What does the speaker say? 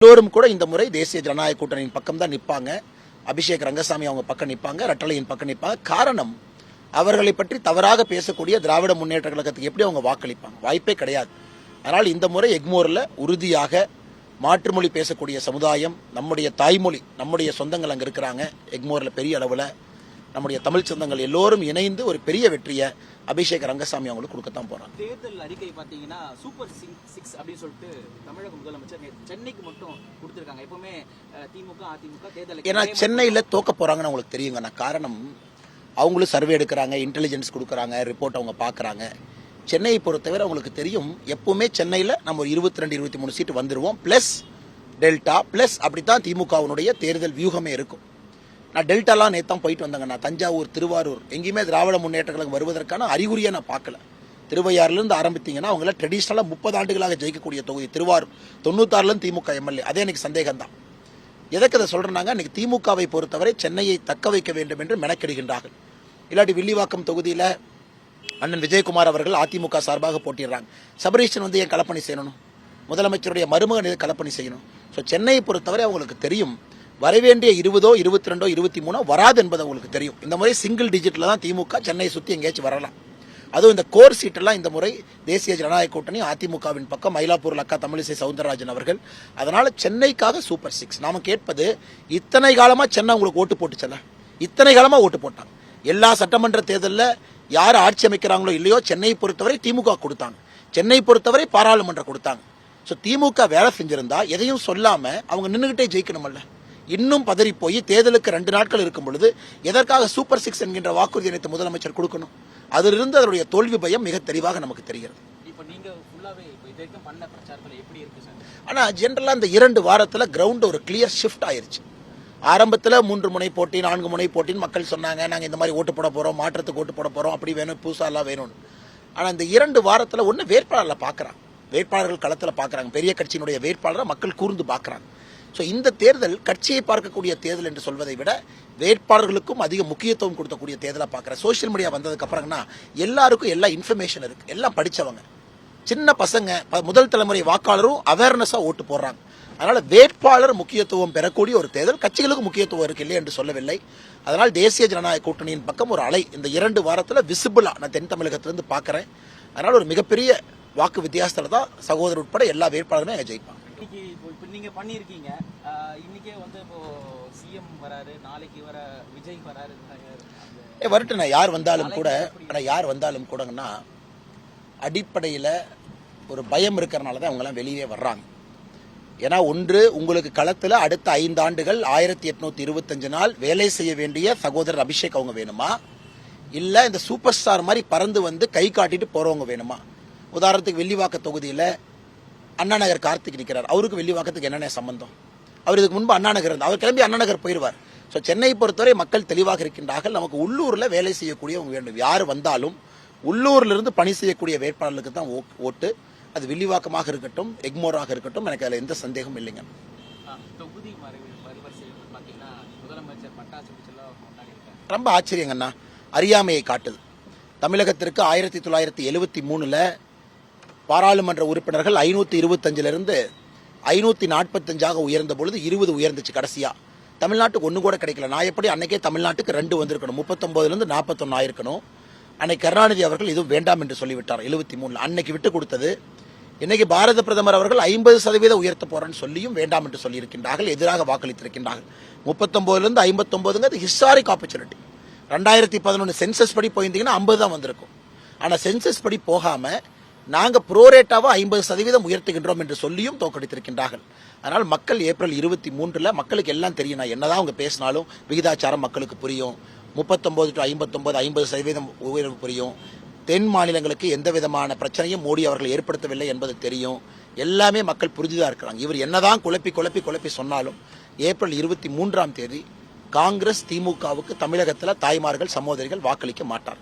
எல்லோரும் கூட இந்த முறை தேசிய ஜனநாயக கூட்டணியின் பக்கம் தான் நிற்பாங்க. அபிஷேக் ரங்கசாமி அவங்க பக்கம் நிற்பாங்க, ரெட்டலையின் பக்கம் நிற்பாங்க. காரணம், அவர்களை பற்றி தவறாக பேசக்கூடிய திராவிட முன்னேற்ற கழகத்துக்கு எப்படி அவங்க வாக்களிப்பாங்க? வாய்ப்பே கிடையாது. அதனால் இந்த முறை எக்மோரில் உறுதியாக மாற்றுமொழி பேசக்கூடிய சமுதாயம், நம்முடைய தாய்மொழி, நம்முடைய சொந்தங்கள் அங்கே இருக்கிறாங்க. எக்மோரில் பெரிய அளவில் நம்முடைய தமிழ் சொந்தங்கள் எல்லோரும் இணைந்து ஒரு பெரிய வெற்றியை அபிஷேக் ரங்கசாமி அவங்களுக்கு கொடுக்கத்தான் போறாங்க. தேர்தல் அறிக்கை பாத்தீங்கன்னா சூப்பர் 6 அப்படின்னு சொல்லிட்டு தமிழக முதலமைச்சர் சென்னைக்கு மட்டும் கொடுத்திருக்காங்க. எப்பவுமே திமுக அதிமுக தேர்தல், ஏன்னா சென்னையில் தோக்க போறாங்கன்னு அவங்களுக்கு தெரியுங்க. காரணம், அவங்களும் சர்வே எடுக்கிறாங்க, இன்டெலிஜென்ஸ் கொடுக்குறாங்க, ரிப்போர்ட் அவங்க பார்க்குறாங்க. சென்னையை பொறுத்தவரை அவங்களுக்கு தெரியும், எப்பவுமே சென்னையில் நம்ம ஒரு 22-23 சீட்டு வந்துடுவோம், பிளஸ் டெல்டா பிளஸ் அப்படித்தான் திமுகவினுடைய தேர்தல் வியூகமே இருக்கும். நான் டெல்டாலாம் நேத்தான் போயிட்டு வந்தாங்க. நான் தஞ்சாவூர், திருவாரூர் எங்கேயுமே திராவிட முன்னேற்ற கழகம் வருவதற்கான அறிகுறியை நான் பார்க்கல. திருவையாறுலேருந்து ஆரம்பித்தீங்கன்னா அவங்கள ட்ரெடிஷ்னலாக 30 ஆண்டுகளாக ஜெயிக்கக்கூடிய தொகுதி திருவாரூர். 96லேருந்து திமுக எம்எல்ஏ. அதே எனக்கு சந்தேகம் தான். எதற்கு அதை சொல்கிறேன்னாங்க, இன்னைக்கு திமுகவை பொறுத்தவரை சென்னையை தக்க வைக்க வேண்டும் என்று மெனக்கெடுகின்றார்கள். இல்லாட்டி வில்லிவாக்கம் தொகுதியில் அண்ணன் விஜயகுமார் அவர்கள் அதிமுக சார்பாக போட்டிடுறாங்க. சபரீஷன் வந்து ஏன் கலப்பணி செய்யணும்? முதலமைச்சருடைய மருமகன் எது கலப்பணி செய்யணும்? ஸோ சென்னையை பொறுத்தவரை அவங்களுக்கு தெரியும், வரவேண்டிய 20, 22, 23 வராது என்பது அவங்களுக்கு தெரியும். இந்த முறை சிங்கிள் டிஜிட்ல தான் திமுக சென்னையை சுற்றி எங்கேயாச்சும் வரலாம். அதுவும் இந்த கோர் சீட்டெல்லாம் இந்த முறை தேசிய ஜனநாயக கூட்டணி அதிமுகவின் பக்கம் மயிலாப்பூர் அக்கா தமிழிசை சவுந்தரராஜன் அவர்கள். அதனால சென்னைக்காக சூப்பர் 6. நாம கேட்பது, இத்தனை காலமா சென்னை உங்களுக்கு ஓட்டு போட்டுச்சல, இத்தனை காலமா ஓட்டு போட்டாங்க. எல்லா சட்டமன்ற தேர்தலில் யார் ஆட்சி அமைக்கிறாங்களோ இல்லையோ சென்னையை பொறுத்தவரை திமுக கொடுத்தாங்க, சென்னை பொறுத்தவரை பாராளுமன்றம் கொடுத்தாங்க. ஸோ திமுக வேலை செஞ்சிருந்தா எதையும் சொல்லாம அவங்க நின்றுகிட்டே ஜெயிக்கணுமல்ல. இன்னும் பதறி போய் தேர்தலுக்கு 2 நாட்கள் இருக்கும் பொழுது எதற்காக சூப்பர் 6 என்கின்ற வாக்குறுதி அனைத்து முதலமைச்சர் கொடுக்கணும்? அதிலிருந்து அதனுடைய தோல்வி பயம் மிக தெளிவாக நமக்கு தெரிகிறது. ஆனா ஜெனரலா இந்த 2 வாரத்துல கிரவுண்ட் ஒரு கிளியர் ஷிஃப்ட் ஆயிருச்சு. ஆரம்பத்தில் 3 முனை போட்டி 4 முனை போட்டின்னு மக்கள் சொன்னாங்க, நாங்க இந்த மாதிரி ஓட்டு போட போறோம், மாற்றத்துக்கு ஓட்டு போட போறோம், அப்படி வேணும், பூசாலாம் வேணும்னு. ஆனா இந்த 2 வாரத்துல ஒன்னு வேட்பாளர்ல பாக்குறாங்க, வேட்பாளர்கள் களத்துல பாக்குறாங்க, பெரிய கட்சியினுடைய வேட்பாளரை மக்கள் கூர்ந்து பாக்குறாங்க. ஸோ இந்த தேர்தல் கட்சியை பார்க்கக்கூடிய தேர்தல் என்று சொல்வதை விட வேட்பாளர்களுக்கும் அதிக முக்கியத்துவம் கொடுக்கக்கூடிய தேர்தலாக பார்க்குறேன். சோசியல் மீடியா வந்ததுக்கு அப்புறம்னா எல்லாருக்கும் எல்லா இன்ஃபர்மேஷன் இருக்கு, எல்லாம் படித்தவங்க, சின்ன பசங்க, முதல் தலைமுறை வாக்காளரும் அவேர்னஸாக ஓட்டு போடுறாங்க. அதனால வேட்பாளர் முக்கியத்துவம் பெறக்கூடிய ஒரு தேர்தல், கட்சிகளுக்கு முக்கியத்துவம் இருக்கு இல்லை என்று சொல்லவில்லை. அதனால் தேசிய ஜனநாயக கூட்டணியின் பக்கம் ஒரு அலை இந்த 2 வாரத்தில் விசிபிளா நான் தென் தமிழகத்திலிருந்து பார்க்குறேன். அதனால ஒரு மிகப்பெரிய வாக்கு வித்தியாசத்தில் தான் சகோதரர் உட்பட எல்லா வேட்பாளருமே ஜெயிப்பாங்க. நீங்க பண்ணிருக்கீங்க, இன்னைக்கே வந்து இப்போ சிஎம் வராரு, நாளைக்கு வர விஜய் வராரு, வரட்டுண்ணா. யார் வந்தாலும் கூட, ஆனால் யார் வந்தாலும் கூடங்கன்னா அடிப்படையில் ஒரு பயம் இருக்கிறனால தான் அவங்கெல்லாம் வெளியே வர்றாங்க. ஏன்னா ஒன்று, உங்களுக்கு களத்தில் அடுத்த 5 ஆண்டுகள் 1825 நாள் வேலை செய்ய வேண்டிய சகோதரர் அபிஷேக் அவங்க வேணுமா, இல்லை இந்த சூப்பர் ஸ்டார் மாதிரி பறந்து வந்து கை காட்டிட்டு போறவங்க வேணுமா? உதாரணத்துக்கு வில்லிவாக்க தொகுதியில் அண்ணா நகர் கார்த்திக் நிற்கிறார். அவருக்கு வில்லிவாக்கத்துக்கு என்னென்ன சம்பந்தம்? அவர் இதுக்கு முன்பு அண்ணா நகர் இருந்தார், அவர் கிளம்பி அண்ணா நகர் போயிடுவார். ஸோ சென்னை பொறுத்தவரை மக்கள் தெளிவாக இருக்கின்றார்கள். நமக்கு உள்ளூரில் வேலை செய்யக்கூடியவங்க வேண்டும். யார் வந்தாலும் உள்ளூரில் இருந்து பணி செய்யக்கூடிய வேட்பாளர்களுக்கு தான் ஓட்டு. அது வில்லிவாக்கமாக இருக்கட்டும், எக்மோராக இருக்கட்டும், எனக்கு அதில் எந்த சந்தேகமும் இல்லைங்க. ரொம்ப ஆச்சரியங்கண்ணா, அறியாமையை காட்டுது. தமிழகத்திற்கு 1973 பாராளுமன்ற உறுப்பினர்கள் 525 545 உயர்ந்த பொழுது 20 உயர்ந்துச்சு. கடைசியா தமிழ்நாட்டுக்கு 1 கூட கிடைக்கல. நான் எப்படி அன்னைக்கே தமிழ்நாட்டுக்கு 2 வந்திருக்கணும், 39 41 ஆயிருக்கணும். அன்னைக்கு கருணாநிதி அவர்கள் இதுவும் வேண்டாம் என்று சொல்லிவிட்டார் 73. அன்னைக்கு விட்டு கொடுத்தது. இன்னைக்கு பாரத பிரதமர் அவர்கள் 50% உயர்த்த போறேன்னு சொல்லியும் வேண்டாம் என்று சொல்லியிருக்கின்றார்கள், எதிராக வாக்களித்திருக்கின்றார்கள். 39 59 ஹிஸ்டாரிக் ஆப்பர்ச்சுனிட்டி. 2011 சென்சஸ் படி போயிருந்தீங்கன்னா 50 தான் வந்திருக்கும். ஆனா சென்சஸ் படி போகாம நாங்க ப்ரோரேட்டாவா 50% உயர்த்துகின்றோம் என்று சொல்லியும் தோற்கடித்திருக்கின்றார்கள். அதனால் மக்கள் ஏப்ரல் 23 மக்களுக்கு எல்லாம் தெரியும். நான் என்னதான் அவங்க பேசினாலும் விகிதாச்சாரம் மக்களுக்கு புரியும். 39 to 59 50% உயர்வு புரியும். தென் மாநிலங்களுக்கு எந்த விதமான பிரச்சனையும் மோடி அவர்கள் ஏற்படுத்தவில்லை என்பது தெரியும். எல்லாமே மக்கள் புரிஞ்சுதான் இருக்கிறாங்க. இவர் என்னதான் குழப்பி சொன்னாலும் ஏப்ரல் 23 காங்கிரஸ் திமுகவுக்கு தமிழகத்தில் தாய்மார்கள் சகோதரிகள் வாக்களிக்க மாட்டார்.